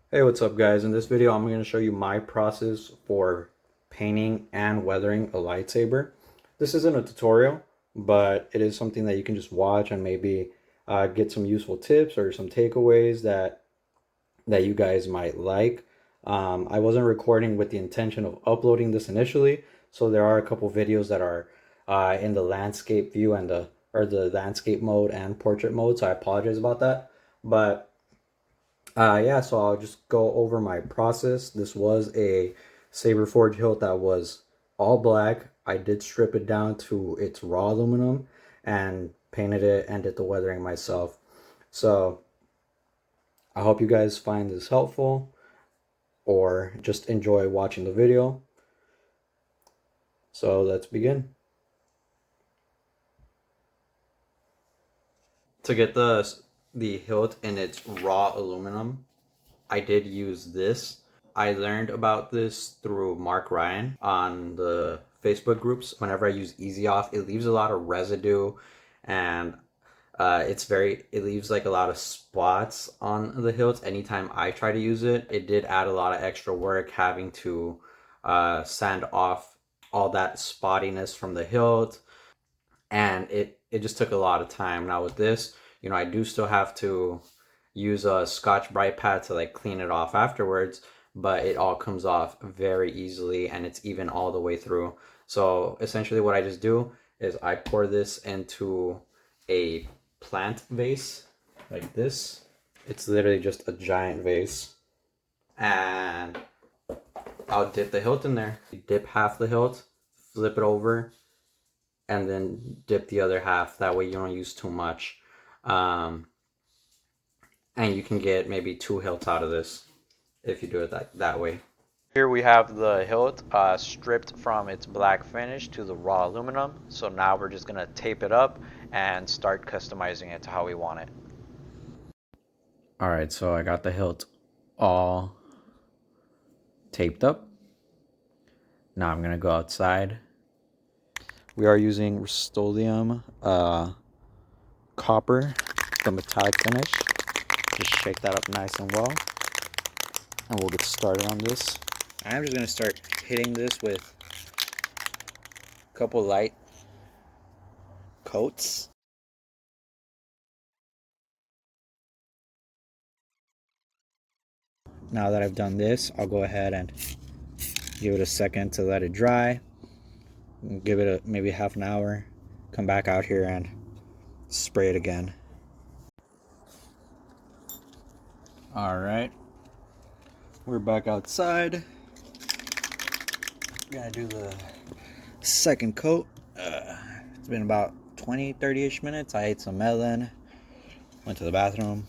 Hey, what's up guys? In this video I'm going to show you my process for painting and weathering a lightsaber. This isn't a tutorial, but it is something that you can just watch and maybe get some useful tips or some takeaways that you guys might like. I wasn't recording with the intention of uploading this initially, so there are a couple videos that are in the landscape view and the landscape mode and portrait mode, so I apologize about that. But yeah, so I'll just go over my process. This was a Saberforge hilt that was all black. I did strip it down to its raw aluminum and painted it and did the weathering myself. So I hope you guys find this helpful or just enjoy watching the video. So let's begin. To get the hilt in its raw aluminum, I did use this. I learned about this through Mark Ryan on the Facebook groups. Whenever I use Easy Off, it leaves a lot of residue and it leaves like a lot of spots on the hilt. Anytime I try to use it, it did add a lot of extra work having to sand off all that spottiness from the hilt, and it just took a lot of time. Now with this, I do still have to use a Scotch Brite pad to like clean it off afterwards, but it all comes off very easily and it's even all the way through. So essentially what I just do is I pour this into a plant vase like this. It's literally just a giant vase, and I'll dip the hilt in there. Dip half the hilt, flip it over, and then dip the other half. That way you don't use too much. Um, and you can get maybe two hilts out of this if you do it that way. Here we have the hilt stripped from its black finish to the raw aluminum. So now we're just going to tape it up and start customizing it to how we want it. All right, so I got the hilt all taped up. Now I'm going to go outside. We are using Rust-Oleum copper, the metallic finish. Just shake that up nice and well, and we'll get started on this. I'm just gonna start hitting this with a couple light coats. Now that I've done this, I'll go ahead and give it a second to let it dry. Give it maybe half an hour. Come back out here and spray it again. All right, we're back outside. Gonna do the second coat. It's been about 20-30ish minutes. I ate some melon, went to the bathroom.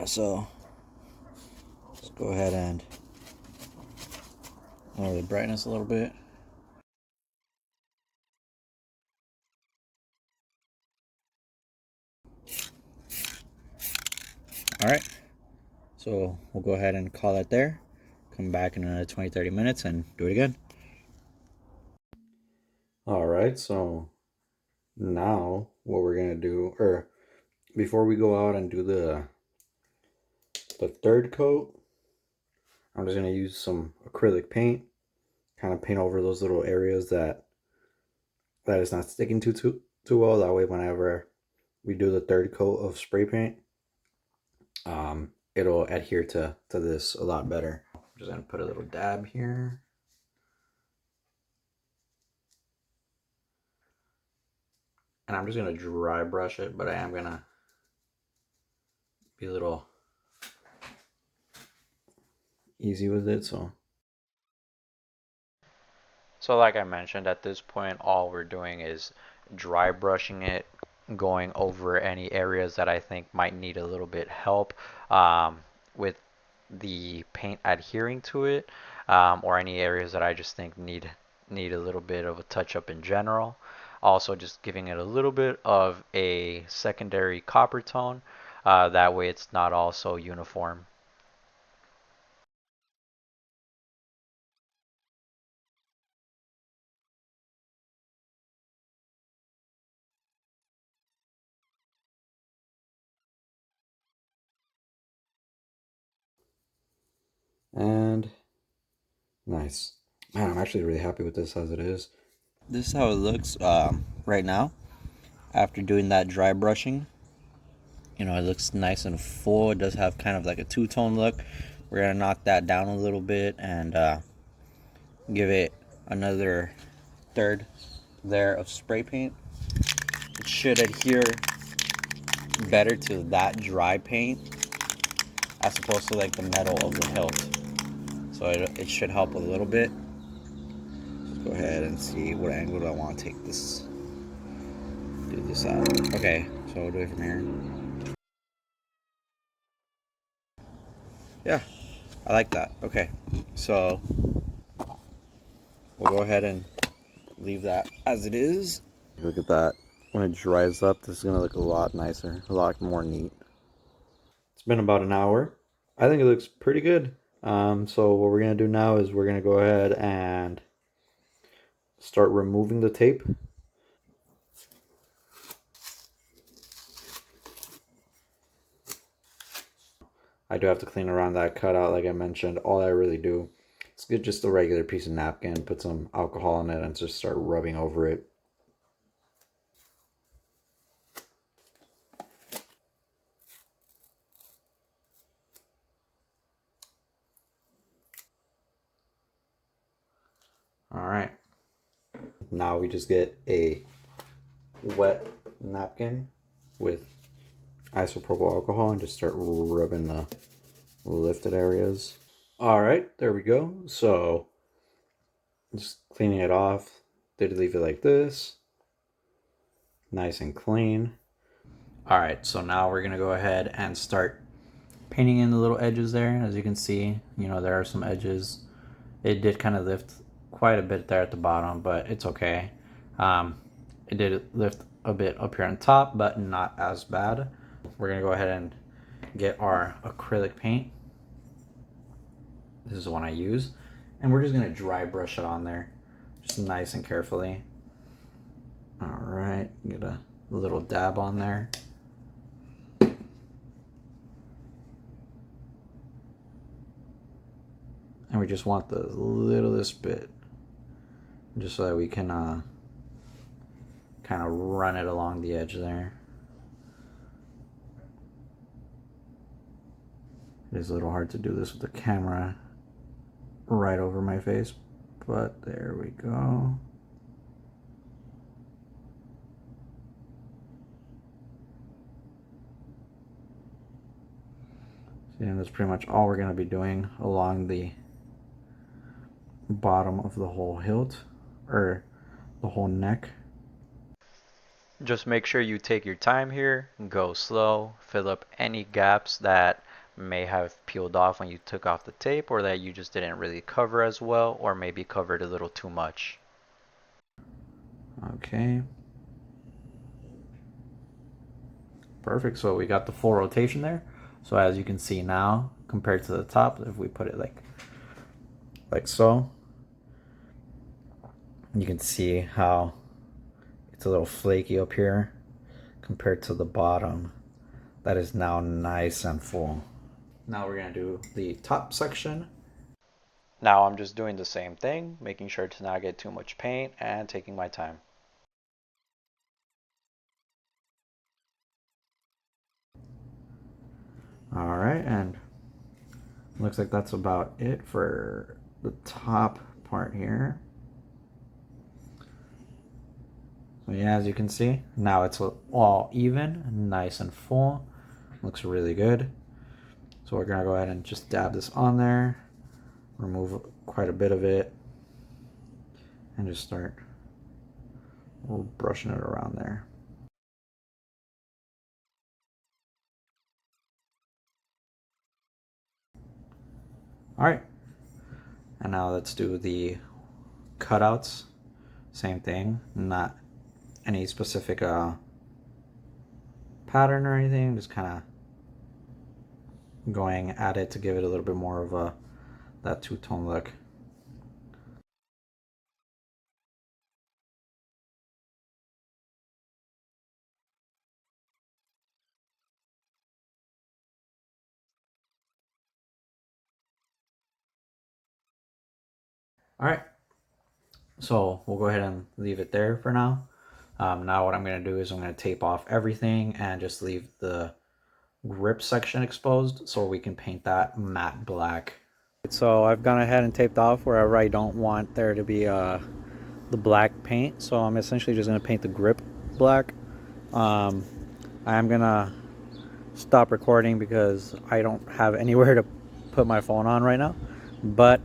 So let's go ahead and lower the brightness a little bit. All right, so we'll go ahead and call it there. Come back in another 20-30 minutes and do it again. All right, so now what we're gonna do, or before we go out and do the third coat, I'm just gonna use some acrylic paint, kind of paint over those little areas that is not sticking too well. That way, whenever we do the third coat of spray paint, it'll adhere to this a lot better. I'm just gonna put a little dab here. And I'm just gonna dry brush it, but I am gonna be a little easy with it. So like I mentioned, at this point, all we're doing is dry brushing it, going over any areas that I think might need a little bit help with the paint adhering to it, or any areas that I just think need a little bit of a touch up in general. Also, just giving it a little bit of a secondary copper tone. That way, it's not all so uniform. And nice. Man, I'm actually really happy with this as it is. This is how it looks right now after doing that dry brushing. You know, it looks nice and full. It does have kind of like a two-tone look. We're gonna knock that down a little bit and give it another third there of spray paint. It should adhere better to that dry paint as opposed to like the metal of the hilt. So it should help a little bit. Let's go ahead and see what angle do I want to take this. Do this out. Okay, so we'll do it from here. Yeah, I like that. Okay, so we'll go ahead and leave that as it is. Look at that. When it dries up, this is going to look a lot nicer, a lot more neat. It's been about an hour. I think it looks pretty good. So what we're going to do now is we're going to go ahead and start removing the tape. I do have to clean around that cutout like I mentioned. All I really do is get just a regular piece of napkin, put some alcohol in it, and just start rubbing over it. Alright. Now we just get a wet napkin with isopropyl alcohol and just start rubbing the lifted areas. Alright, there we go. So just cleaning it off. Did leave it like this. Nice and clean. Alright, so now we're gonna go ahead and start painting in the little edges there. As you can see, you know, there are some edges. It did kind of lift quite a bit there at the bottom, but it's okay. It did lift a bit up here on top, but not as bad. We're gonna go ahead and get our acrylic paint. This is the one I use. And we're just gonna dry brush it on there. Just nice and carefully. All right, get a little dab on there. And we just want the littlest bit, just so that we can kind of run it along the edge there. It is a little hard to do this with the camera right over my face, but there we go. See, and that's pretty much all we're going to be doing along the bottom of the whole hilt, or the whole neck. Just make sure you take your time here, go slow, fill up any gaps that may have peeled off when you took off the tape, or that you just didn't really cover as well, or maybe covered a little too much. Okay. Perfect, so we got the full rotation there. So as you can see now, compared to the top, if we put it like so, you can see how it's a little flaky up here compared to the bottom. That is now nice and full. Now we're gonna do the top section. Now I'm just doing the same thing, making sure to not get too much paint and taking my time. All right, and looks like that's about it for the top part here. So yeah, as you can see, now it's all even, nice and full. Looks really good. So we're gonna go ahead and just dab this on there, remove quite a bit of it, and just start brushing it around there. All right, and now let's do the cutouts. Same thing, not any specific pattern or anything, just kind of going at it to give it a little bit more of that two-tone look. All right, so we'll go ahead and leave it there for now. Now what I'm going to do is I'm going to tape off everything and just leave the grip section exposed so we can paint that matte black. So I've gone ahead and taped off wherever I don't want there to be the black paint. So I'm essentially just going to paint the grip black. I'm going to stop recording because I don't have anywhere to put my phone on right now. But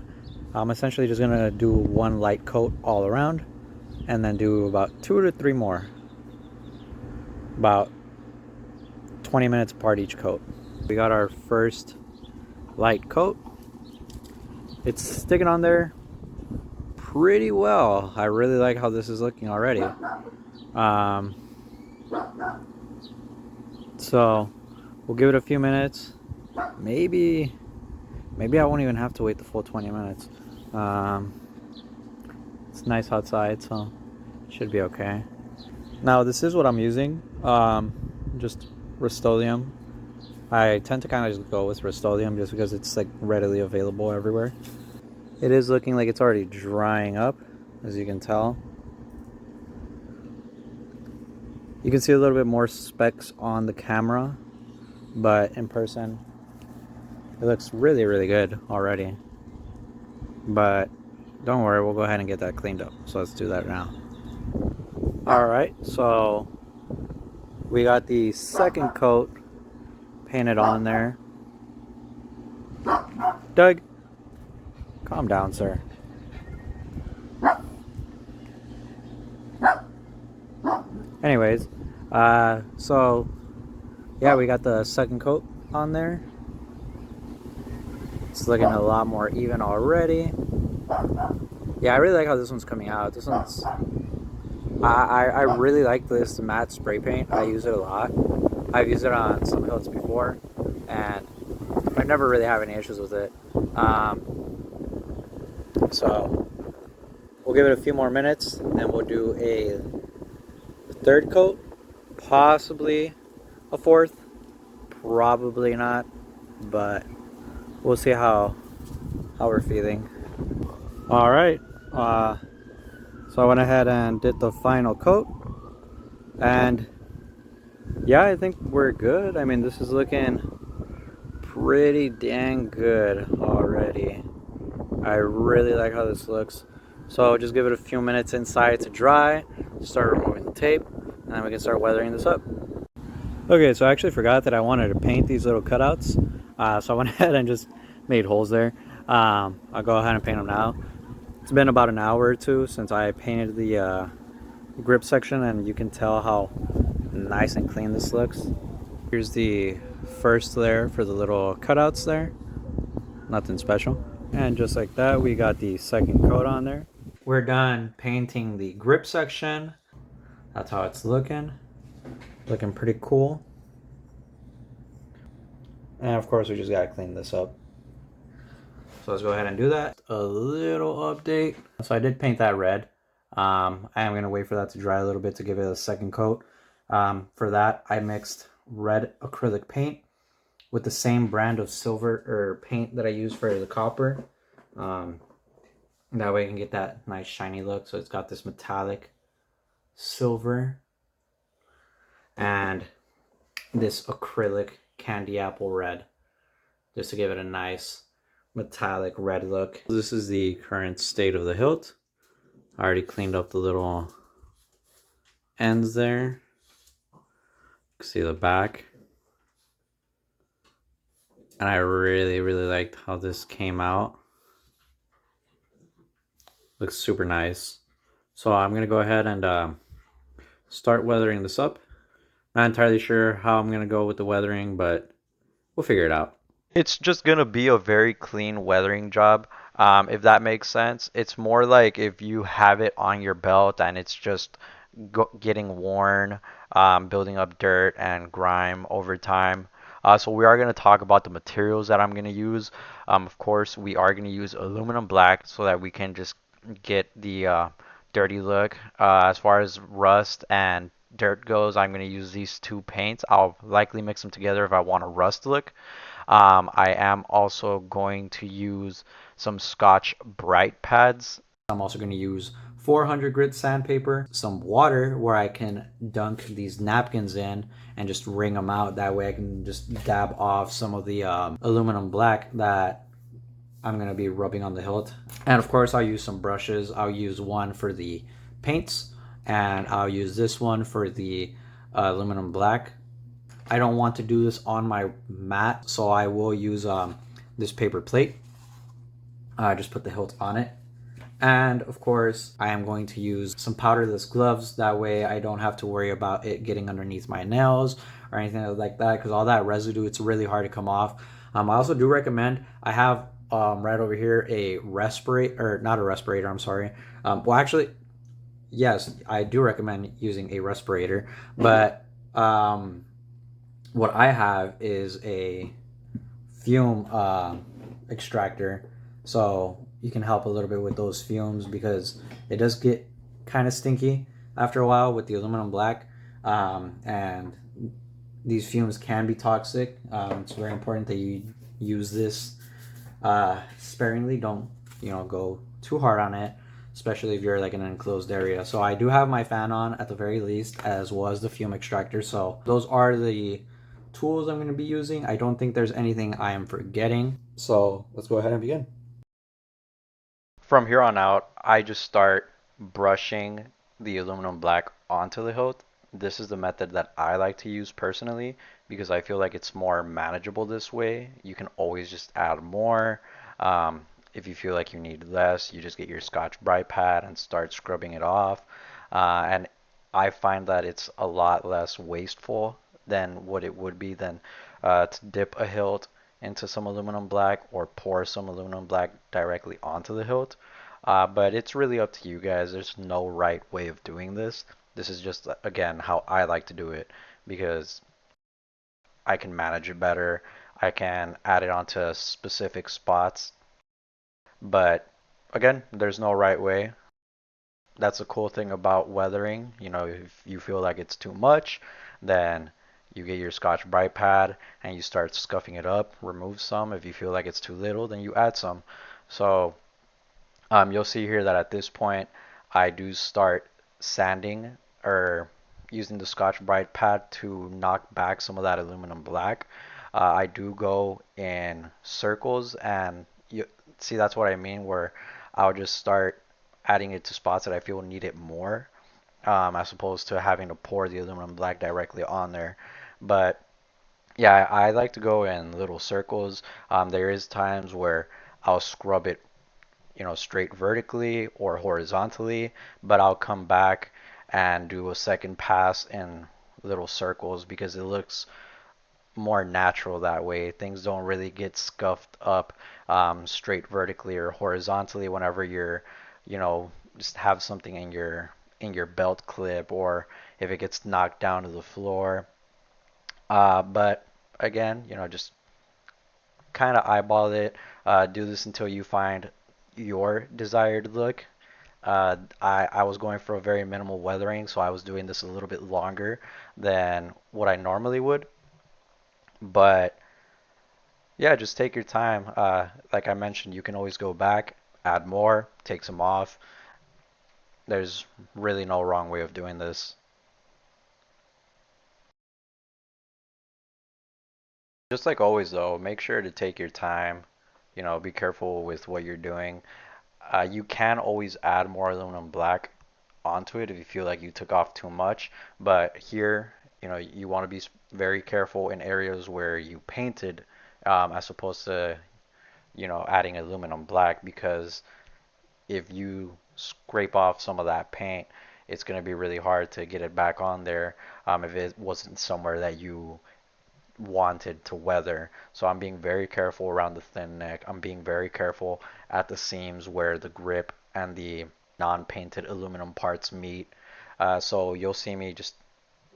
I'm essentially just going to do one light coat all around and then do about 2 to 3 more. About 20 minutes apart each coat. We got our first light coat. It's sticking on there pretty well. I really like how this is looking already. So we'll give it a few minutes. Maybe I won't even have to wait the full 20 minutes. It's nice outside, so it should be okay. Now this is what I'm using. Just Rust-Oleum. I tend to kind of just go with Rust-Oleum just because it's like readily available everywhere. It is looking like it's already drying up, as you can tell. You can see a little bit more specks on the camera, but in person it looks really, really good already. But don't worry, we'll go ahead and get that cleaned up. So let's do that now. Alright, so we got the second coat painted on there. Doug, calm down, sir. Anyways, so yeah, we got the second coat on there. It's looking a lot more even already. Yeah, I really like how this one's coming out. This one's... I really like this matte spray paint. I use it a lot. I've used it on some hilts before, and I never really have any issues with it. So we'll give it a few more minutes, and then we'll do a third coat, possibly a fourth, probably not, but we'll see how we're feeling. All right. So I went ahead and did the final coat, and yeah, I think we're good. I mean, this is looking pretty dang good already. I really like how this looks. So just give it a few minutes inside to dry, start removing the tape, and then we can start weathering this up. Okay, so I actually forgot that I wanted to paint these little cutouts. So I went ahead and just made holes there. I'll go ahead and paint them now. It's been about an hour or two since I painted the grip section, and you can tell how nice and clean this looks. Here's the first layer for the little cutouts there. Nothing special. And just like that, we got the second coat on there. We're done painting the grip section. That's how it's looking. Looking pretty cool. And of course, we just gotta clean this up. So let's go ahead and do that. A little update. So I did paint that red. I am going to wait for that to dry a little bit to give it a second coat. For that, I mixed red acrylic paint with the same brand of silver or paint that I use for the copper. That way I can get that nice shiny look. So it's got this metallic silver and this acrylic candy apple red, just to give it a nice metallic red look. This is the current state of the hilt. I already cleaned up the little ends there. You can see the back. And I really, really liked how this came out. Looks super nice. So I'm going to go ahead and start weathering this up. Not entirely sure how I'm going to go with the weathering, but we'll figure it out. It's just gonna be a very clean weathering job, if that makes sense. It's more like if you have it on your belt and it's just getting worn, building up dirt and grime over time. So we are gonna talk about the materials that I'm gonna use. Of course, we are gonna use aluminum black so that we can just get the dirty look. As far as rust and dirt goes, I'm gonna use these two paints. I'll likely mix them together if I want a rust look. I am also going to use some Scotch Bright pads I'm also going to use 400 grit sandpaper, some water where I can dunk these napkins in and just wring them out. That way I can just dab off some of the aluminum black that I'm going to be rubbing on the hilt. And of course, I'll use some brushes. I'll use one for the paints, and I'll use this one for the aluminum black. I don't want to do this on my mat, so I will use this paper plate. Just put the hilt on it. And of course, I am going to use some powderless gloves. That way I don't have to worry about it getting underneath my nails or anything like that, because all that residue, it's really hard to come off. I also do recommend, I have right over here a respirator, or not a respirator, I'm sorry. Well, actually, yes, I do recommend using a respirator, but what I have is a fume extractor, so you can help a little bit with those fumes because it does get kind of stinky after a while with the aluminum black, and these fumes can be toxic. It's very important that you use this sparingly. Don't go too hard on it, especially if you're like in an enclosed area. So I do have my fan on at the very least, as well as the fume extractor. So those are the tools I'm going to be using. I don't think there's anything I am forgetting. So let's go ahead and begin. From here on out, I just start brushing the aluminum black onto the hilt. This is the method that I like to use personally because I feel like it's more manageable this way. You can always just add more. If you feel like you need less, you just get your Scotch-Brite pad and start scrubbing it off. And I find that it's a lot less wasteful than what it would be than to dip a hilt into some aluminum black or pour some aluminum black directly onto the hilt. But it's really up to you guys. There's no right way of doing this. This is just, again, how I like to do it because I can manage it better. I can add it onto specific spots. But again, there's no right way. That's a cool thing about weathering. You know, if you feel like it's too much, then you get your Scotch Brite pad and you start scuffing it up, remove some. If you feel like it's too little, then you add some. So you'll see here that at this point, I do start sanding or using the Scotch Brite pad to knock back some of that aluminum black. I do go in circles, and you see that's what I mean, where I'll just start adding it to spots that I feel need it more, as opposed to having to pour the aluminum black directly on there. But yeah, I like to go in little circles. There is times where I'll scrub it, straight vertically or horizontally, but I'll come back and do a second pass in little circles because it looks more natural that way. Things don't really get scuffed up straight vertically or horizontally whenever you know, just have something in your belt clip or if it gets knocked down to the floor. But again, just kind of eyeball it. Do this until you find your desired look. I was going for a very minimal weathering, so I was doing this a little bit longer than what I normally would. But yeah, just take your time. Like I mentioned, you can always go back, add more, take some off. There's really no wrong way of doing this. Just like always, though, make sure to take your time. Be careful with what you're doing. You can always add more aluminum black onto it if you feel like you took off too much. But here, you want to be very careful in areas where you painted, as opposed to, adding aluminum black because if you scrape off some of that paint, it's going to be really hard to get it back on there if it wasn't somewhere that you wanted to weather. So I'm being very careful around the thin neck. I'm being very careful at the seams where the grip and the non-painted aluminum parts meet. So you'll see me just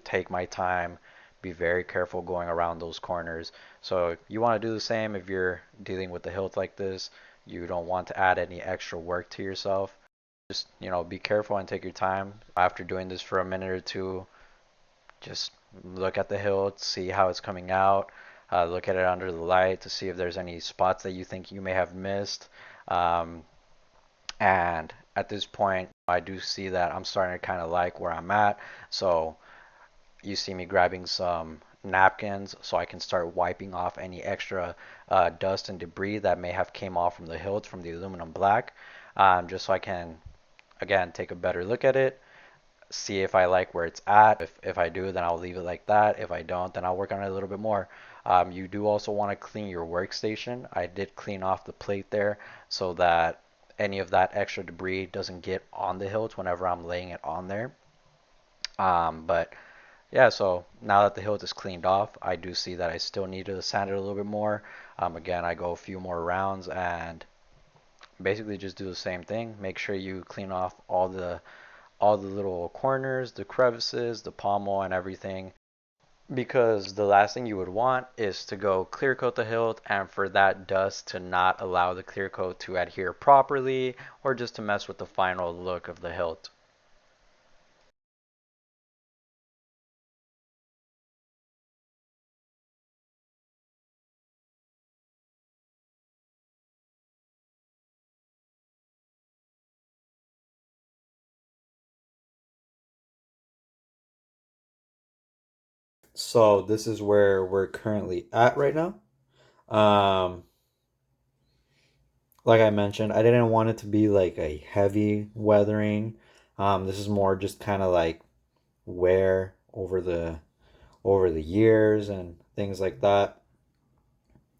take my time, be very careful going around those corners. So you want to do the same if you're dealing with the hilt like this. You don't want to add any extra work to yourself. Just, be careful and take your time. After doing this for a minute or two, just look at the hilt, see how it's coming out. Look at it under the light to see if there's any spots that you think you may have missed. Um, and at this point, I do see that I'm starting to kind of like where I'm at. So you see me grabbing some napkins so I can start wiping off any extra dust and debris that may have came off from the hilt from the aluminum black, just so I can again take a better look at it, see if I like where it's at. If I do, then I'll leave it like that. If I don't, then I'll work on it a little bit more. You do also want to clean your workstation. I did clean off the plate there so that any of that extra debris doesn't get on the hilt whenever I'm laying it on there. But yeah, so now that the hilt is cleaned off, I do see that I still need to sand it a little bit more. Again, I go a few more rounds and basically just do the same thing. Make sure you clean off all the little corners, the crevices, the pommel, and everything. Because the last thing you would want is to go clear coat the hilt and for that dust to not allow the clear coat to adhere properly or just to mess with the final look of the hilt. So this is where we're currently at right now. Um, like I mentioned, I didn't want it to be like a heavy weathering. This is more just kind of like wear over the years and things like that.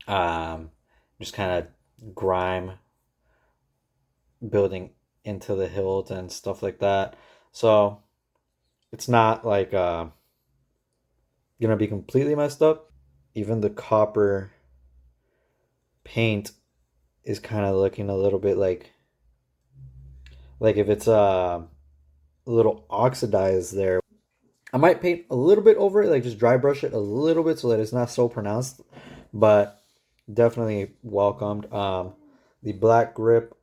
Um, just kind of grime building into the hilt and stuff like that. So it's not like gonna be completely messed up. Even the copper paint is kind of looking a little bit like if it's a little oxidized there. I might paint a little bit over it, like just dry brush it a little bit so that it's not so pronounced, but definitely welcomed. The black grip,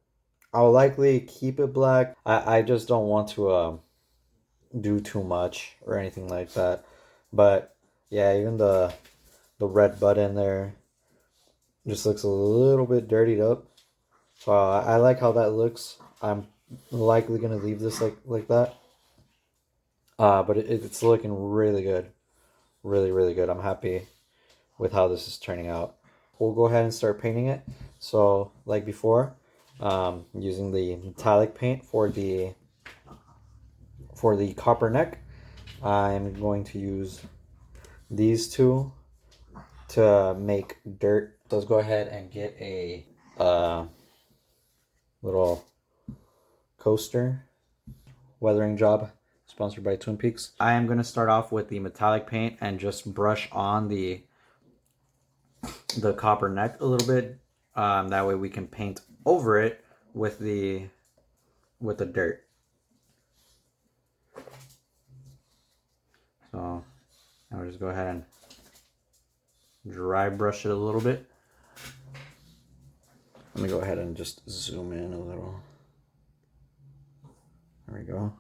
I'll likely keep it black. I just don't want to do too much or anything like that. But yeah, even the red button there just looks a little bit dirtied up. So I like how that looks. I'm likely gonna leave this like that. But it's looking really good, really really good. I'm happy with how this is turning out. We'll go ahead and start painting it. So like before, using the metallic paint for the copper neck, I'm going to use these two to make dirt. So let's go ahead and get a little coaster weathering job sponsored by Twin Peaks. I am going to start off with the metallic paint and just brush on the copper neck a little bit. That way we can paint over it with the dirt. So I'll just go ahead and dry brush it a little bit. Let me go ahead and just zoom in a little. There we go.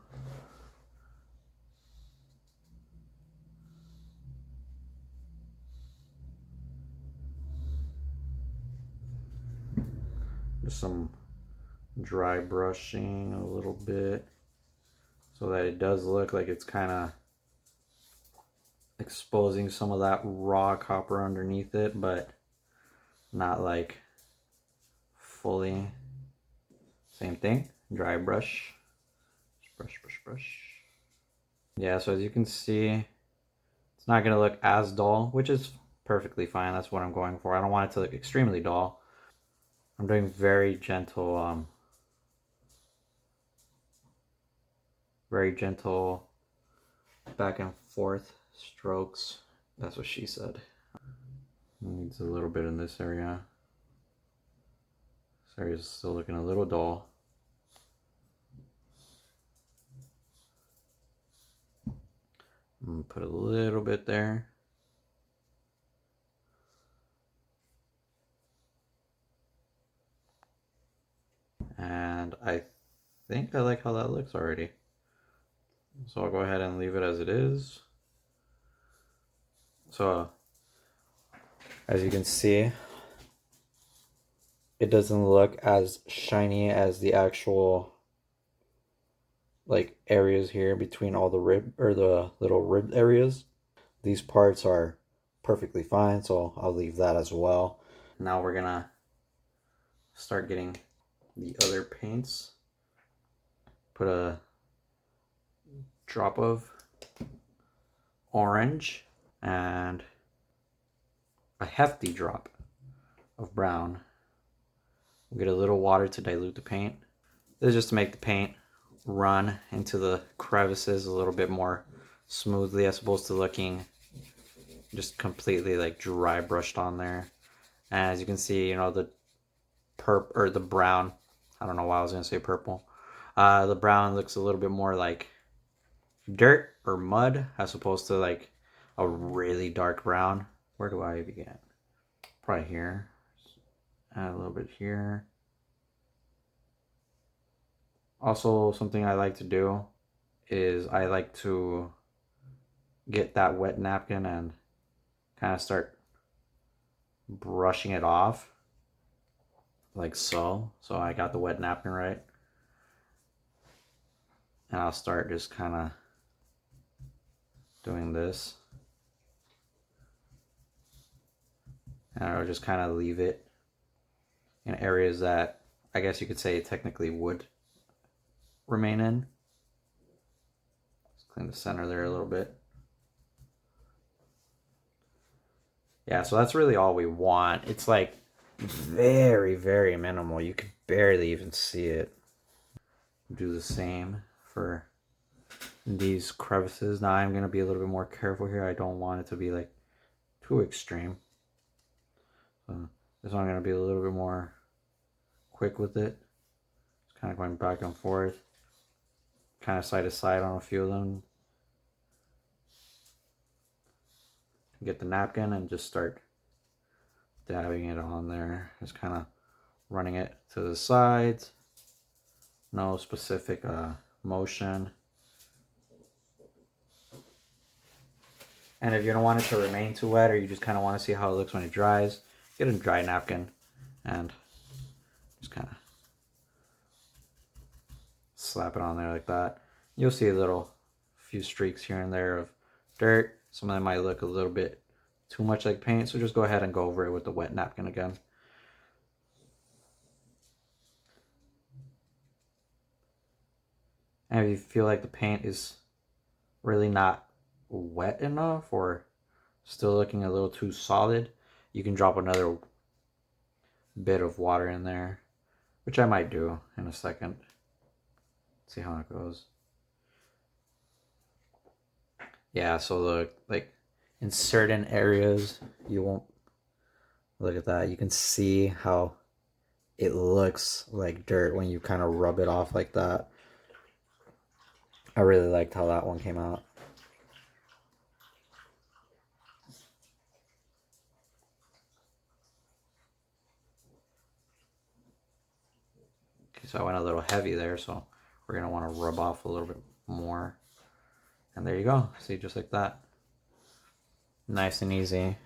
Just some dry brushing a little bit so that it does look like it's kind of exposing some of that raw copper underneath it, but not like fully. Same thing, dry brush. Just brush, brush, brush. Yeah, so as you can see, it's not going to look as dull, which is perfectly fine. That's what I'm going for. I don't want it to look extremely dull. I'm doing very gentle back and forth strokes. That's what she said. Needs a little bit in this area. This area is still looking a little dull. I'm gonna put a little bit there. And I think I like how that looks already. So I'll go ahead and leave it as it is. So as you can see, it doesn't look as shiny as the actual like areas here between all the rib or the little rib areas. These parts are perfectly fine, so I'll leave that as well. Now we're gonna start getting the other paints. Put a drop of orange and a hefty drop of brown. We'll get a little water to dilute the paint. This is just to make the paint run into the crevices a little bit more smoothly as opposed to looking just completely like dry brushed on there. And as you can see, you know, the the brown, I don't know why I was gonna say purple. The brown looks a little bit more like dirt or mud as opposed to like a really dark brown. Where do I begin? Probably here. Add a little bit here. Also, something I like to do is I like to get that wet napkin and kind of start brushing it off like so. So I got the wet napkin right. And I'll start just kind of doing this. And I'll just kind of leave it in areas that I guess you could say it technically would remain in. Just clean the center there a little bit. Yeah, so that's really all we want. It's like very, very minimal. You could barely even see it. Do the same for these crevices. Now I'm going to be a little bit more careful here. I don't want it to be like too extreme. So this one I'm going to be a little bit more quick with it. Just kind of going back and forth. Kind of side to side on a few of them. Get the napkin and just start dabbing it on there. Just kind of running it to the sides. No specific motion. And if you don't want it to remain too wet or you just kind of want to see how it looks when it dries, get a dry napkin and just kind of slap it on there like that. You'll see a few streaks here and there of dirt. Some of them might look a little bit too much like paint, so just go ahead and go over it with the wet napkin again. And if you feel like the paint is really not wet enough or still looking a little too solid, you can drop another bit of water in there, which I might do in a second. See how it goes. Yeah, so like in certain areas you won't look at that. You can see how it looks like dirt when you kind of rub it off like that. I really liked how that one came out. Okay, so I went a little heavy there, so we're gonna want to rub off a little bit more. And there you go. See, just like that. Nice and easy.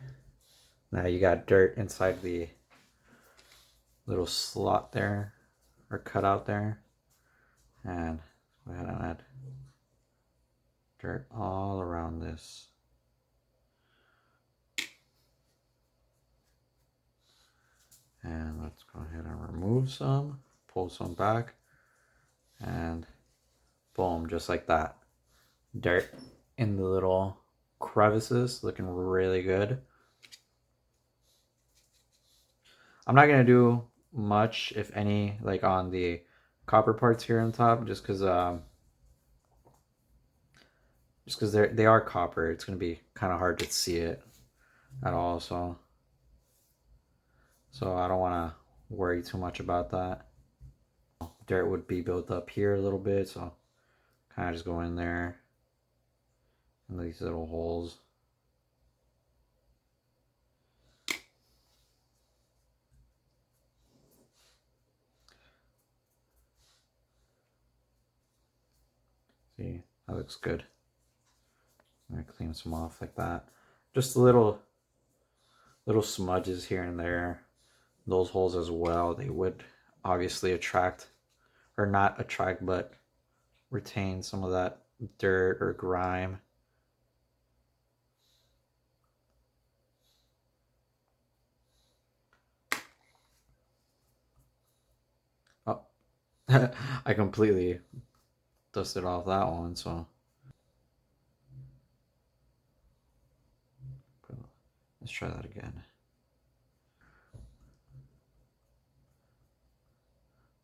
Now you got dirt inside the little slot there, or cutout there. And go ahead and add dirt all around this. And let's go ahead and remove some, pull some back, and boom, just like that. Dirt in the little crevices, looking really good. I'm not gonna do much, if any, like on the copper parts here on top, just because they are copper. It's gonna be kind of hard to see it at all, so I don't want to worry too much about that. Dirt would be built up here a little bit, so kind of just go in there in these little holes. See, that looks good. I'm gonna clean some off like that. Just little smudges here and there. Those holes as well, they would obviously attract, or not attract, but retain some of that dirt or grime. Oh, I completely dusted off that one, so let's try that again.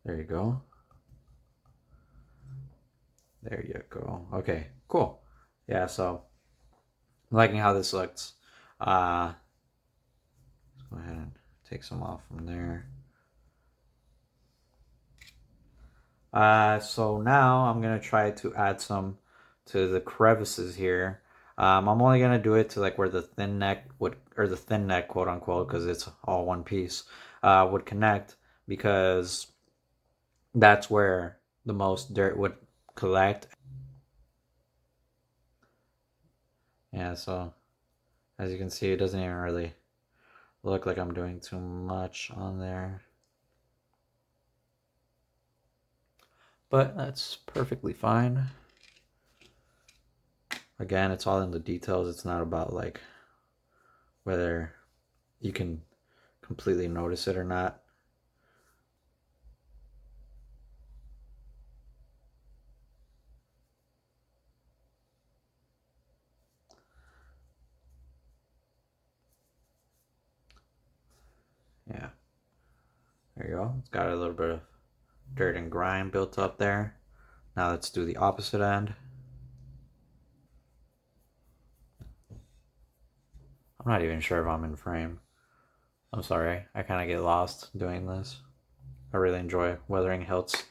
There you go. There you go. Okay, cool. Yeah, so I'm liking how this looks. Let's go ahead and take some off from there. So now I'm gonna try to add some to the crevices here. I'm only gonna do it to like where the thin neck would, or the thin neck, quote unquote, because it's all one piece, would connect, because that's where the most dirt would collect. Yeah, so as you can see, it doesn't even really look like I'm doing too much on there. But that's perfectly fine. Again, it's all in the details. It's not about like whether you can completely notice it or not. Yeah, there you go. It's got a little bit of dirt and grime built up there. Now let's do the opposite end. I'm not even sure if I'm in frame. I'm sorry, I kind of get lost doing this. I really enjoy weathering hilts.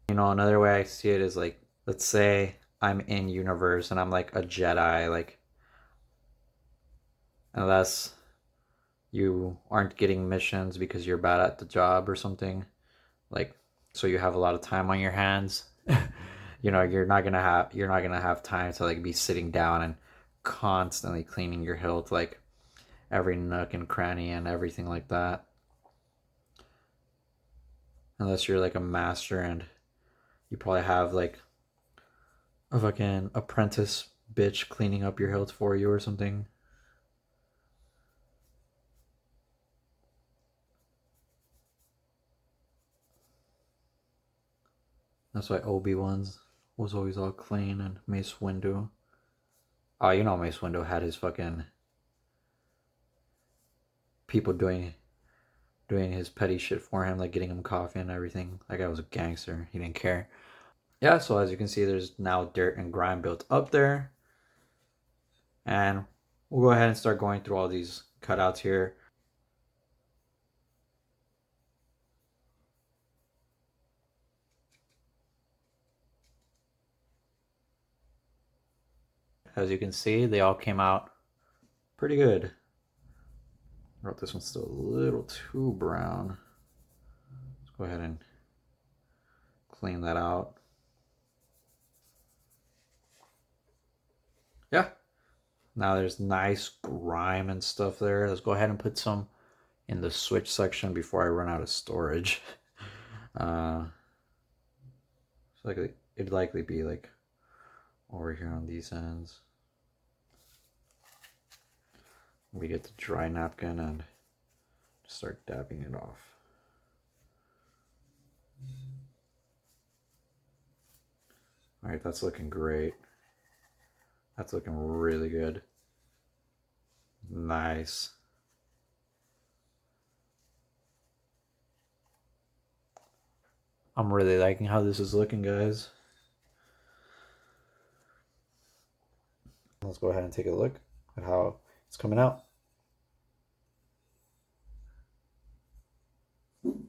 You know, another way I see it is like, let's say I'm in universe and I'm like a Jedi, like, unless you aren't getting missions because you're bad at the job or something, like, so you have a lot of time on your hands. You know, you're not gonna have time to like be sitting down and constantly cleaning your hilt, like every nook and cranny and everything like that, unless you're like a master and you probably have like a fucking apprentice bitch cleaning up your hilt for you or something. That's why Obi-Wan's was always all clean, and Mace Windu. Oh, you know Mace Windu had his fucking people doing his petty shit for him, like getting him coffee and everything. That guy was a gangster. He didn't care. Yeah, so as you can see, there's now dirt and grime built up there. And we'll go ahead and start going through all these cutouts here. As you can see, they all came out pretty good. I wrote this one's still a little too brown. Let's go ahead and clean that out. Yeah. Now there's nice grime and stuff there. Let's go ahead and put some in the switch section before I run out of storage. So like it'd likely be like over here on these ends. We get the dry napkin and start dabbing it off. All right, that's looking great. That's looking really good. Nice. I'm really liking how this is looking, guys. Let's go ahead and take a look at how it's coming out.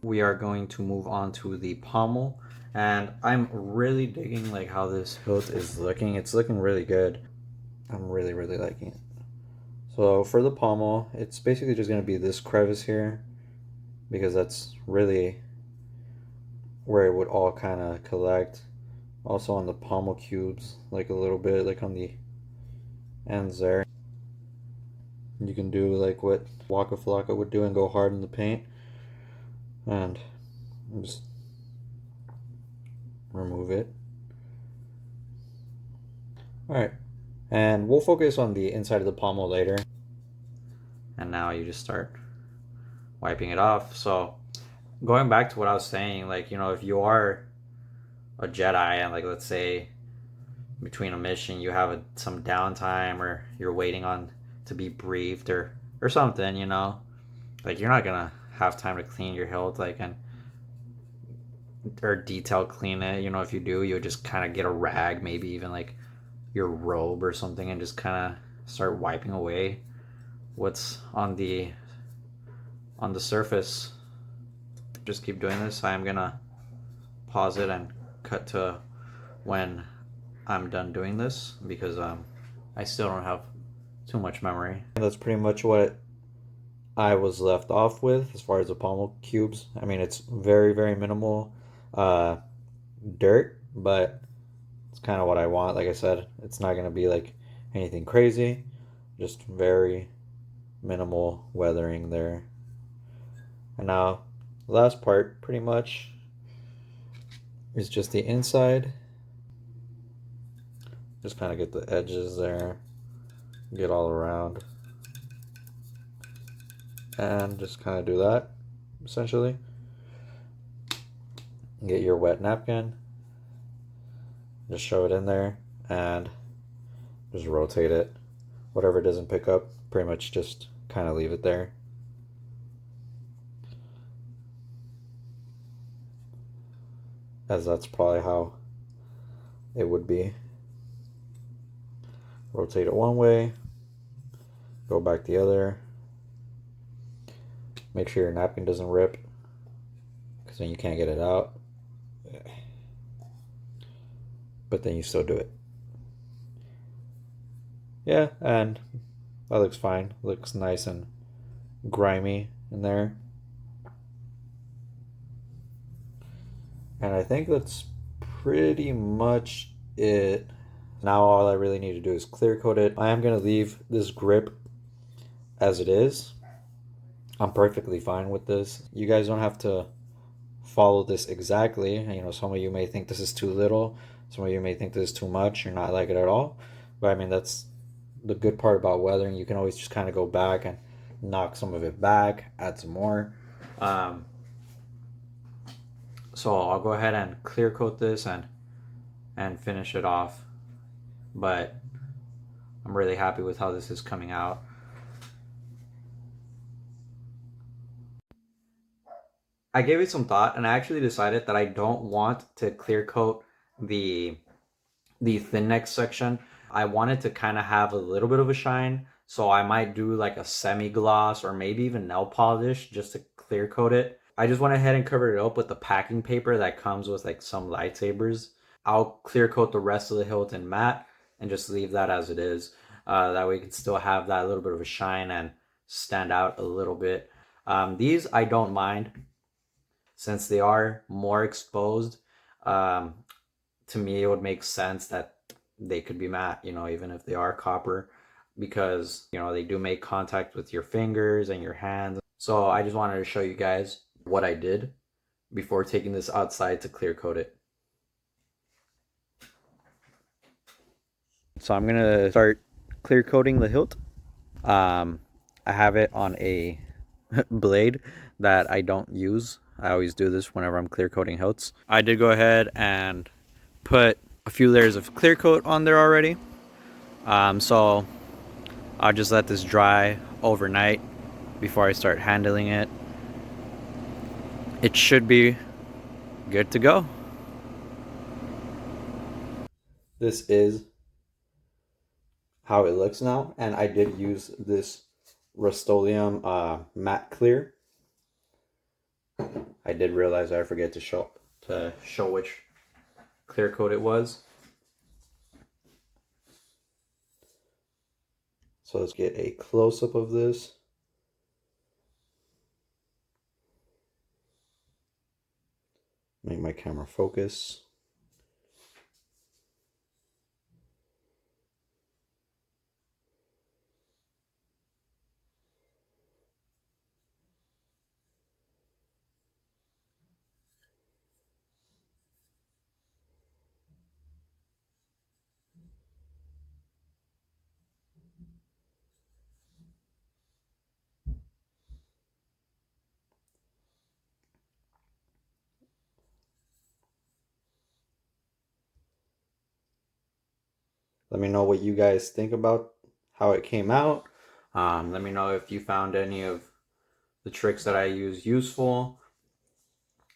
We are going to move on to the pommel, and I'm really digging like how this hilt is looking. It's looking really good. I'm really liking it. So for the pommel, it's basically just going to be this crevice here, because that's really where it would all kind of collect. Also on the pommel cubes, like a little bit, like on the ends there. You can do like what Waka Flocka would do and go hard in the paint. And just remove it. Alright, and we'll focus on the inside of the pommel later. And now you just start wiping it off. So going back to what I was saying, like, you know, if you are a Jedi and, like, let's say between a mission you have some downtime, or you're waiting on to be briefed, or something, you know, like, you're not gonna have time to clean your hilt, like, and or detail clean it. You know, if you do, you'll just kind of get a rag, maybe even like your robe or something, and just kind of start wiping away what's on the surface. Just keep doing this. I'm gonna pause it and cut to when I'm done doing this, because I still don't have too much memory. That's pretty much what I was left off with as far as the pommel cubes. I mean, it's very, very minimal uh, dirt, but it's kind of what I want. Like I said, it's not going to be like anything crazy, just very minimal weathering there. And now, the last part pretty much is just the inside. Just kind of get the edges there, get all around, and just kind of do that essentially. Get your wet napkin, just shove it in there, and just rotate it. Whatever it doesn't pick up, pretty much just kind of leave it there. As that's probably how it would be. Rotate it one way, go back the other. Make sure your napkin doesn't rip, because then you can't get it out. But then you still do it. Yeah, and that looks fine. Looks nice and grimy in there. And I think that's pretty much it. Now all I really need to do is clear coat it. I am going to leave this grip as it is. I'm perfectly fine with this. You guys don't have to follow this exactly. You know, some of you may think this is too little. Some of you may think this is too much or not like it at all. But I mean, that's the good part about weathering. You can always just kind of go back and knock some of it back, add some more. So I'll go ahead and clear coat this and finish it off. But I'm really happy with how this is coming out. I gave it some thought, and I actually decided that I don't want to clear coat the thin neck section. I wanted to kind of have a little bit of a shine, so I might do like a semi gloss or maybe even nail polish just to clear coat it. I just went ahead and covered it up with the packing paper that comes with like some lightsabers. I'll clear coat the rest of the hilt in matte and just leave that as it is. That way you can still have that little bit of a shine and stand out a little bit. These I don't mind, since they are more exposed. Um, to me, it would make sense that they could be matte, you know, even if they are copper, because, you know, they do make contact with your fingers and your hands. So I just wanted to show you guys what I did before taking this outside to clear coat it. So I'm gonna start clear coating the hilt. I have it on a blade that I don't use. I always do this whenever I'm clear coating hilts. I did go ahead and put a few layers of clear coat on there already. So I'll just let this dry overnight before I start handling it. It should be good to go. This is how it looks now, and I did use this Rust-Oleum matte clear. I did realize I forget to show which clear coat it was. So let's get a close-up of this. Make my camera focus. Let me know what you guys think about how it came out. Let me know if you found any of the tricks that I use useful.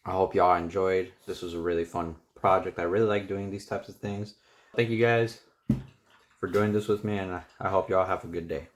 I hope y'all enjoyed. This was a really fun project. I really like doing these types of things. Thank you guys for doing this with me, and I hope y'all have a good day.